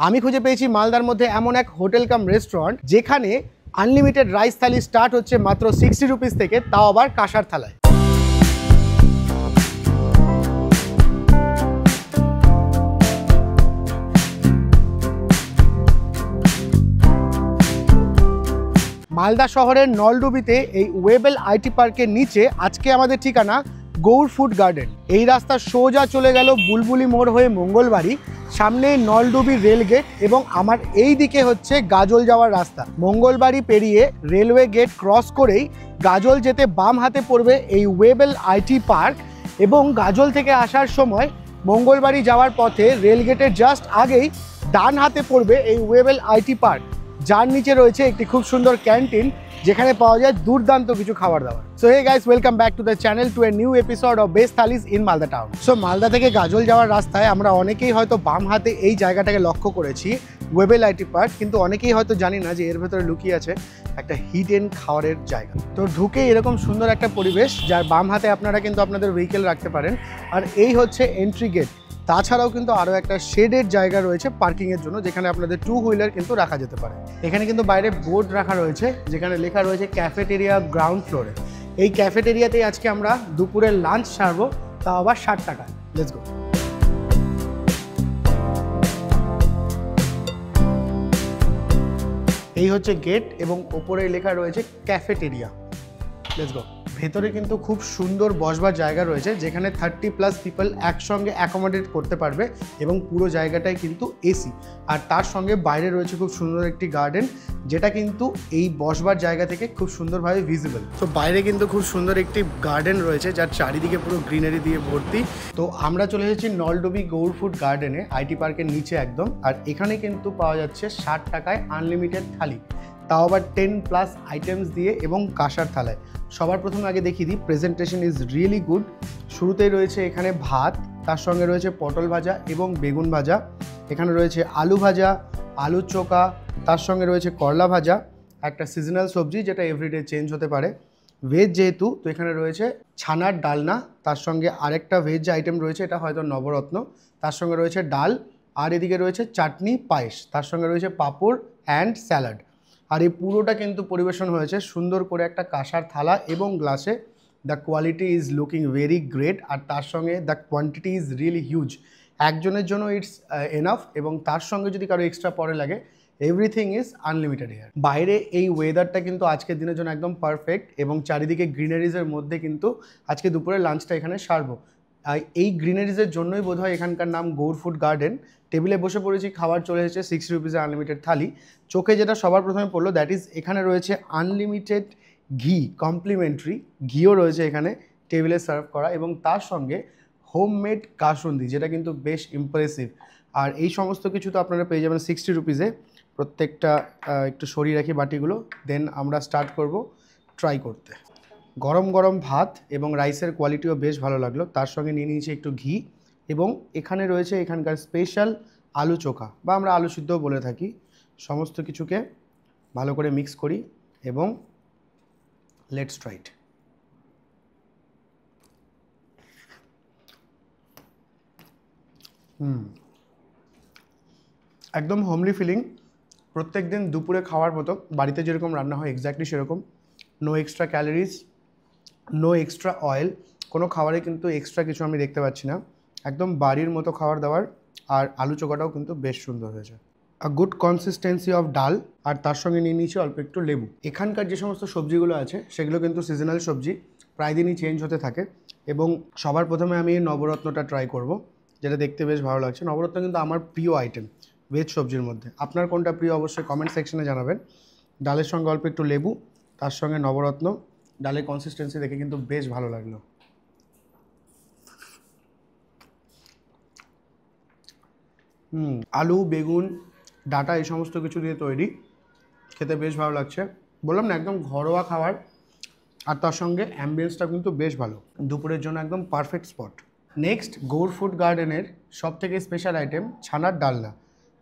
আমি খুঁজে পেয়েছি মালদার মধ্যে এমন এক হোটেল কাম রেস্টুরেন্ট যেখানে আনলিমিটেড রাইস থালি স্টার্ট হচ্ছে মাত্র 60 রুপিস থেকে, তাও আবার কাঁসার থালায়। মালদা শহরের নলডুবিতে এই ওয়েবেল আইটি পার্কের নিচে আজকে আমাদের ঠিকানা গৌর ফুড গার্ডেন। এই রাস্তা সোজা চলে গেল বুলবুলি মোড় হয়ে মঙ্গলবাড়ি, সামনে নলডুবি রেল গেট এবং আমার এই দিকে হচ্ছে গাজল যাওয়ার রাস্তা। মঙ্গলবাড়ি পেরিয়ে রেলওয়ে গেট ক্রস করেই গাজল যেতে বাম হাতে পড়বে এই ওয়েবেল আইটি পার্ক, এবং গাজল থেকে আসার সময় মঙ্গলবাড়ি যাওয়ার পথে রেল গেটের জাস্ট আগেই ডান হাতে পড়বে এই ওয়েবেল আইটি পার্ক, যার নিচে রয়েছে একটি খুব সুন্দর ক্যান্টিন যেখানে পাওয়া যায় দুর্দান্ত কিছু খাবার দাবার। So hey guys, welcome back to the channel to a new episode of best thalis in Malda town. So Malda থেকে গাজল যাওয়ার রাস্তায় আমরা অনেকেই হয়তো বাম হাতে এই জায়গাটাকে লক্ষ্য করেছি, ওয়েবেল আইটি পার্ক, কিন্তু অনেকেই হয়তো জানি না যে এর ভেতরে লুকিয়ে আছে একটা হিডেন খাবারের জায়গা। তো ঢুকে এরকম সুন্দর একটা পরিবেশ, যার বাম হাতে আপনারা কিন্তু আপনাদের ভেহিকেল রাখতে পারেন, আর এই হচ্ছে এন্ট্রি গেট। তাছাড়াও কিন্তু আরও একটা শেডের জায়গা রয়েছে পার্কিংয়ের জন্য, যেখানে আপনাদের 2 হুইলার কিন্তু রাখা যেতে পারে। এখানে কিন্তু বাইরে বোর্ড রাখা রয়েছে যেখানে লেখা রয়েছে ক্যাফেটেরিয়া গ্রাউন্ড ফ্লোরে। এই ক্যাফেটেরিয়াতেই আজকে আমরা দুপুরের লাঞ্চ সারবো, তাও আবার 60 টাকা। Let's go. এই হচ্ছে গেট এবং ওপরে লেখা রয়েছে ক্যাফেটেরিয়া। Let's go. ভেতরে কিন্তু খুব সুন্দর বসবার জায়গা রয়েছে, যেখানে 30+ পিপল একসঙ্গে অ্যাকোমোডেট করতে পারবে এবং পুরো জায়গাটাই কিন্তু এসি। আর তার সঙ্গে বাইরে রয়েছে খুব সুন্দর একটি গার্ডেন, যেটা কিন্তু এই বসবার জায়গা থেকে খুব সুন্দরভাবে ভিজিবল। তো বাইরে কিন্তু খুব সুন্দর একটি গার্ডেন রয়েছে, যার চারিদিকে পুরো গ্রিনারি দিয়ে ভর্তি। তো আমরা চলে এসেছি নলডুবি গৌর ফুড গার্ডেনে, আইটি পার্কের নিচে একদম। আর এখানে কিন্তু পাওয়া যাচ্ছে 60 টাকায় আনলিমিটেড থালি, তাও আবার 10+ আইটেমস দিয়ে এবং কাঁসার থালায়। সবার প্রথমে আগে দেখিয়ে দিই, প্রেজেন্টেশন ইজ রিয়েলি গুড। শুরুতেই রয়েছে এখানে ভাত, তার সঙ্গে রয়েছে পটল ভাজা এবং বেগুন ভাজা, এখানে রয়েছে আলু ভাজা, আলুর চোখা, তার সঙ্গে রয়েছে করলা ভাজা, একটা সিজনাল সবজি যেটা এভরিডে চেঞ্জ হতে পারে। ভেজ যেহেতু, তো এখানে রয়েছে ছানার ডালনা, তার সঙ্গে আরেকটা ভেজ আইটেম রয়েছে, এটা হয়তো নবরত্ন, তার সঙ্গে রয়েছে ডাল, আর এদিকে রয়েছে চাটনি পায়েস, তার সঙ্গে রয়েছে পাঁপড় অ্যান্ড স্যালাড। আর এই পুরোটা কিন্তু পরিবেশন হয়েছে সুন্দর করে একটা কাঁসার থালা এবং গ্লাসে। The quality is looking very great, আর তার সঙ্গে the quantity is really huge. একজনের জন্য ইটস এনাফ, এবং তার সঙ্গে যদি কারো এক্সট্রা পরে লাগে, এভরিথিং ইজ আনলিমিটেড হিয়ার। বাইরে এই ওয়েদারটা কিন্তু আজকের দিনের জন্য একদম পারফেক্ট, এবং চারিদিকে গ্রিনারিজের মধ্যে কিন্তু আজকে দুপুরে লাঞ্চটা এখানে সারবো। এই গ্রিনারিজের জন্যই বোধহয় এখানকার নাম গৌর ফুড গার্ডেন। টেবিলে বসে পড়েছি, খাবার চলে এসেছে 60 রুপিসে আনলিমিটেড থালি। চোখে যেটা সবার প্রথমে পড়লো, দ্যাট ইজ এখানে রয়েছে আনলিমিটেড ঘি, কমপ্লিমেন্টারি ঘিও রয়েছে এখানে টেবিলে সার্ভ করা, এবং তার সঙ্গে হোমমেড কাসুন্দি, যেটা কিন্তু বেশ ইমপ্রেসিভ। আর এই সমস্ত কিছু তো আপনারা পেয়ে যাবেন 60 রুপিসে। প্রত্যেকটা একটু সরিয়ে রাখি বাটিগুলো, দেন আমরা স্টার্ট করব ট্রাই করতে। গরম গরম ভাত এবং রাইসের কোয়ালিটিও বেশ ভালো লাগলো, তার সঙ্গে নিয়ে নিয়েছি একটু ঘি, এবং এখানে রয়েছে এখানকার স্পেশাল আলু চোখা, বা আমরা আলু সিদ্ধও বলে থাকি। সমস্ত কিছুকে ভালো করে মিক্স করি এবং লেটস ট্রাই ইট। একদম হোমলি ফিলিং, প্রত্যেক দিন দুপুরে খাওয়ার মতো, বাড়িতে যেরকম রান্না হয় এক্স্যাক্টলি সেরকম। No extra calories, no extra oil, কোনো খাবারে কিন্তু এক্সট্রা কিছু আমি দেখতে পাচ্ছি না। একদম বাড়ির মতো খাবার দাবার। আর আলু চোখাটাও কিন্তু বেশ সুন্দর হয়েছে। আ গুড কনসিস্টেন্সি অফ ডাল, আর তার সঙ্গে নিয়ে নিয়েছি অল্প একটু লেবু। এখানকার যে সমস্ত সবজিগুলো আছে সেগুলো কিন্তু সিজনাল সবজি, প্রায় দিনই চেঞ্জ হতে থাকে। এবং সবার প্রথমে আমি এই নবরত্নটা ট্রাই করব, যেটা দেখতে বেশ ভালো লাগছে। নবরত্ন কিন্তু আমার প্রিয় আইটেম ভেজ সবজির মধ্যে। আপনার কোনটা প্রিয় অবশ্যই কমেন্ট সেকশনে জানাবেন। ডালের সঙ্গে অল্প একটু লেবু, তার সঙ্গে নবরত্ন, ডালের কনসিস্টেন্সি দেখে কিন্তু বেশ ভালো লাগলো। আলু, বেগুন, ডাঁটা এই সমস্ত কিছু দিয়ে তৈরি, খেতে বেশ ভালো লাগছে। বললাম না, একদম ঘরোয়া খাবার, আর তার সঙ্গে অ্যাম্বিয়েন্সটা কিন্তু বেশ ভালো। দুপুরের জন্য একদম perfect spot. Next, Gour food গার্ডেনের সব থেকে স্পেশাল আইটেম ছানার ডালনা।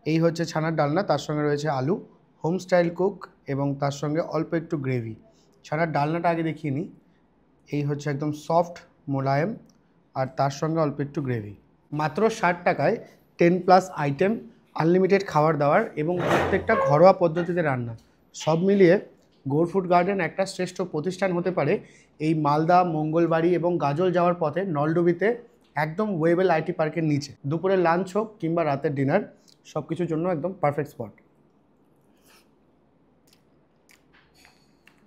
এই হচ্ছে ছানার ডালনা, তার সঙ্গে রয়েছে আলু, হোম স্টাইল কুক, এবং তার সঙ্গে অল্প একটু গ্রেভি। ছানার ডালনাটা আগে দেখিয়ে নিই। এই হচ্ছে একদম সফট মোলায়েম, আর তার সঙ্গে অল্প একটু গ্রেভি। মাত্র 60 টাকায় 10+ আইটেম, আনলিমিটেড খাবার দাবার এবং প্রত্যেকটা ঘরোয়া পদ্ধতিতে রান্না, সব মিলিয়ে গৌর ফুড গার্ডেন একটা শ্রেষ্ঠ প্রতিষ্ঠান হতে পারে এই মালদা, মঙ্গলবাড়ি এবং গাজল যাওয়ার পথে নলডুবিতে, একদম ওয়েবেল আইটি পার্কের নিচে। দুপুরের লাঞ্চ হোক কিংবা রাতের ডিনার, সব কিছুর জন্য একদম পারফেক্ট স্পট।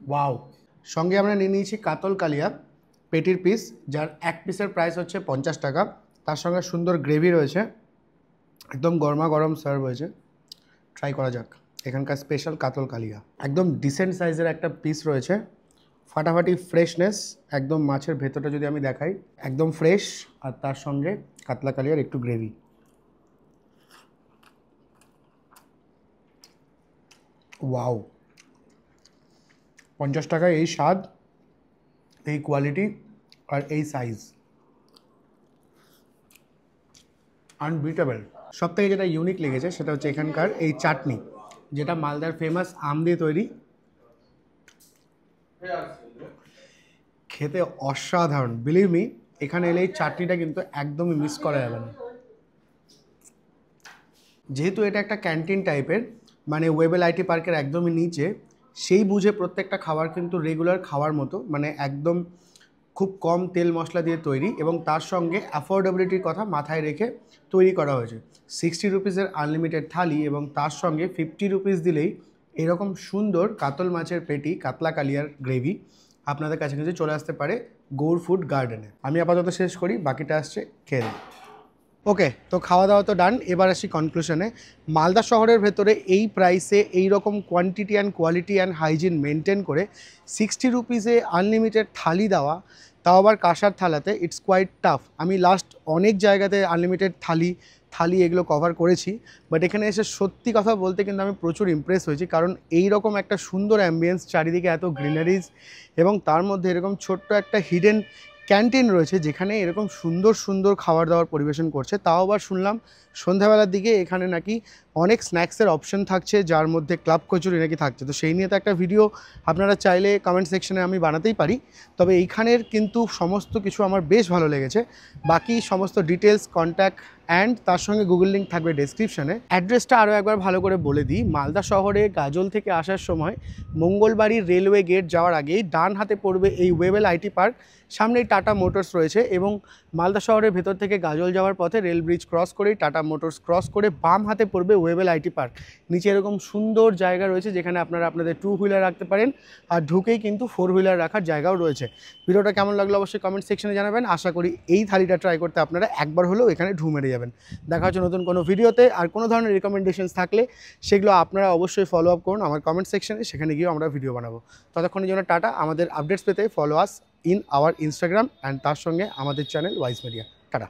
ওয়াও! সঙ্গে আমরা নিয়ে নিয়েছি কাতল কালিয়া পেটির পিস, যার এক পিসের প্রাইস হচ্ছে 50 টাকা। তার সঙ্গে সুন্দর গ্রেভি রয়েছে, একদম গরমা গরম সার্ভ হয়েছে। ট্রাই করা যাক এখানকার স্পেশাল কাতল কালিয়া। একদম ডিসেন্ট সাইজের একটা পিস রয়েছে, ফাটাফাটি ফ্রেশনেস, একদম মাছের ভেতরটা যদি আমি দেখাই একদম ফ্রেশ, আর তার সঙ্গে কাতলা কালিয়ার একটু গ্রেভি। ওয়াও! 50 টাকায় এই স্বাদ, এই কোয়ালিটি আর এই সাইজ, আনবিটেবল। সব থেকে যেটা ইউনিক লেগেছে সেটা হচ্ছে এখানকার এই চাটনি, যেটা মালদার ফেমাস আম দিয়ে তৈরি, খেতে অসাধারণ। বিলিভ মি, এখানে এলে এই চাটনিটা কিন্তু একদমই মিস করা যাবে না। যেহেতু এটা একটা ক্যান্টিন টাইপের, মানে ওয়েবেল আইটি পার্কের একদমই নিচে, সেই বুঝে প্রত্যেকটা খাবার কিন্তু রেগুলার খাওয়ার মতো, মানে একদম খুব কম তেল মশলা দিয়ে তৈরি, এবং তার সঙ্গে অ্যাফোর্ডেবিলিটির কথা মাথায় রেখে তৈরি করা হয়েছে। 60 রুপিসের আনলিমিটেড থালি, এবং তার সঙ্গে 50 রুপিস দিলেই এরকম সুন্দর কাতল মাছের পেটি, কাতলা কালিয়ার গ্রেভি আপনাদের কাছে কাছে চলে আসতে পারে গৌর ফুড গার্ডেনে। আমি আপাতত শেষ করি, বাকিটা আসছে খেয়ে। ওকে, তো খাওয়া দাওয়া তো ডান, এবার আসি কনক্লুশনে। মালদা শহরের ভেতরে এই প্রাইসে এই রকম quantity and quality and hygiene maintain করে 60 রুপিসে আনলিমিটেড থালি দেওয়া, তাও আবার কাঁসার থালাতে, ইটস কোয়াইট টাফ। আমি লাস্ট অনেক জায়গাতে আনলিমিটেড থালি এগুলো কভার করেছি, বাট এখানে এসে সত্যি কথা বলতে কিন্তু আমি প্রচুর ইমপ্রেস হয়েছি, কারণ এই রকম একটা সুন্দর অ্যাম্বিয়েন্স, চারিদিকে এত গ্রিনারিজ, এবং তার মধ্যে এরকম ছোট্ট একটা হিডেন ক্যান্টিন রয়েছে যেখানে এরকম সুন্দর সুন্দর খাবার দাবার পরিবেশন করছে। তাও আবার শুনলাম সন্ধ্যাবেলার দিকে এখানে নাকি অনেক স্ন্যাক্সের অপশন থাকছে, যার মধ্যে ক্লাব কচুরি নাকি থাকছে। তো সেই নিয়ে তো একটা ভিডিও আপনারা চাইলে কমেন্ট সেকশনে আমি বানাতেই পারি। তবে এইখানের কিন্তু সমস্ত কিছু আমার বেশ ভালো লেগেছে। বাকি সমস্ত ডিটেলস, কন্ট্যাক্ট অ্যান্ড তার সঙ্গে গুগল লিঙ্ক থাকবে ডেসক্রিপশনে। অ্যাড্রেসটা আরও একবার ভালো করে বলে দিই, মালদা শহরে গাজল থেকে আসার সময় মঙ্গলবাড়ি রেলওয়ে গেট যাওয়ার আগেই ডান হাতে পড়বে এই ওয়েবেল আইটি পার্ক, সামনেই টাটা মোটরস রয়েছে, এবং মালদা শহরের ভেতর থেকে গাজল যাওয়ার পথে রেল ব্রিজ ক্রস করেই টাটা মোটরস ক্রস করে বাম হাতে পড়বে ওয়েবেল আইটি পার্ক। নিচে এরকম সুন্দর জায়গা রয়েছে যেখানে আপনারা আপনাদের 2 হুইলার রাখতে পারেন, আর ঢুকেই কিন্তু 4 হুইলার রাখার জায়গাও রয়েছে। ভিডিওটা কেমন লাগলো অবশ্যই কমেন্ট সেকশনে জানাবেন। আশা করি এই থালিটা ট্রাই করতে আপনারা একবার হলেও এখানে ঢু মেরে যাবেন। দেখা হচ্ছে নতুন কোনো ভিডিওতে। আর কোনো ধরনের রিকমেন্ডেশনস থাকলে সেগুলো আপনারা অবশ্যই ফলো আপ করুন আমার কমেন্ট সেকশনে, সেখানে গিয়েও আমরা ভিডিও বানাবো। ততক্ষণের জন্য টাটা। আমাদের আপডেটস পেতে follow us in our Instagram and তার সঙ্গে আমাদের চ্যানেল ওয়াইজ মিডিয়া। টাটা।